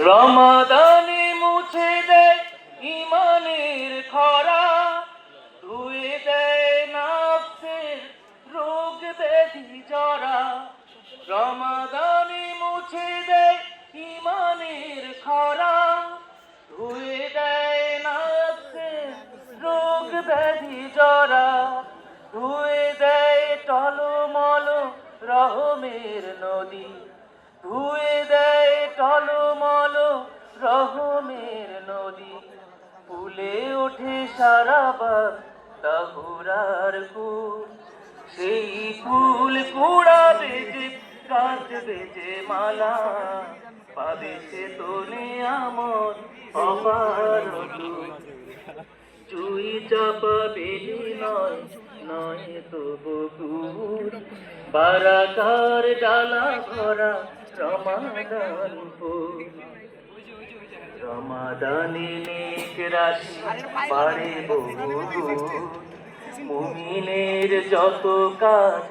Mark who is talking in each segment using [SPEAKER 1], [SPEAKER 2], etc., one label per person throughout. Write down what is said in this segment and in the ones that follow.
[SPEAKER 1] রমাদানে মুছে দেয় ইমানের খরা, ধুয়ে দেয় নাফসের রোগ ব্যাধি জরা। রমাদানে মুছে দেয় ইমানের খরা, ধুয়ে দেয় নাফসের রোগ ব্যাধি জরা। ধুয়ে দেয় টলমল রহমের নদী, ধুয়ে দেয় টলমল রহমের নদী। ফুলে ওঠে সারাবার তাহুরার ফুল, সেই ফুল কুড়া বেজে কাঁদবে যে মালা, পাবে সে তো নিয়ামত অপার দূর। জুই চাপা বেলি নয়, নয় তো বকুল, বারাকার ডালা ভরা রমাদান ফুল। রমাদানে নেক রাশি বাড়ে বহুগুণ, মুমিনের যত কাজ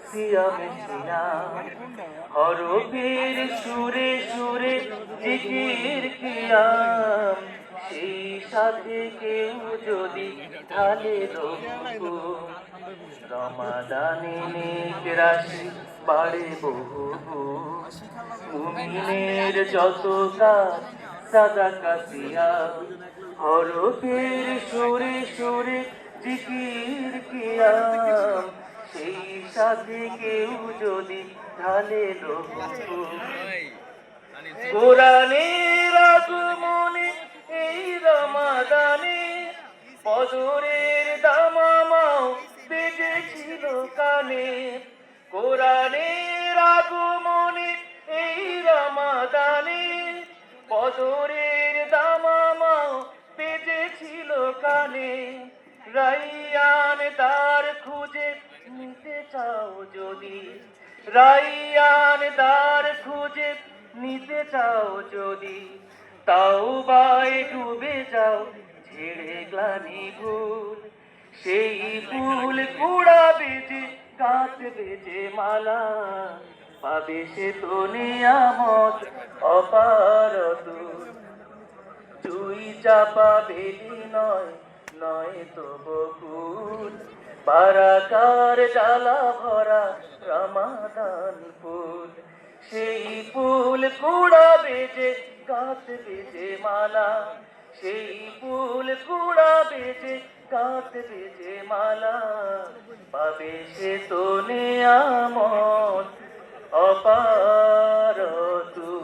[SPEAKER 1] সিয়ামে সিয়াম। হরফের সুরে সুরে জিকির কিয়াম, সেই সাথে কেউ যদি ঢালে রঘুকুল। রমাদানে নেক রাশি বাড়ে বহুগুণ, মুমিনের যত কাজ সাদাকা সিয়াম। হরফের সুরে সুরে জিকির কিয়াম, সেই সাথে কেউ যদি ঢালে রঘুকুল। কোরআনের আগমনে এই রমাদানে বদরের দামামাও বেজেছিল কানে। কোরআনের আগমনে এই রমাদানে বদরের দামামাও বেজেছিল কানে। রাইয়ান দ্বার খুঁজে নিতে চাও যদি, রাইয়ান দ্বার খুঁজে নিতে চাও যদি, তাওবায় ডুবে যাও ঝেড়ে গ্লানি ভুল। সেই ফুল কুড়া বেজে কাঁদবে যে মালা, পাবে সে তো নিয়ামত অপার দূর। জুই চাপা বেলি নয়, নয় তো বকুল, বারাকার ডালা ভরা রমাদান ফুল। সেই ফুল কুড়া বেজে কাঁদবে যে মালা, সেই ফুল কুড়া বেজে কাঁদবে যে মালা, পাবে সে তো নিয়ামত অপার দূর।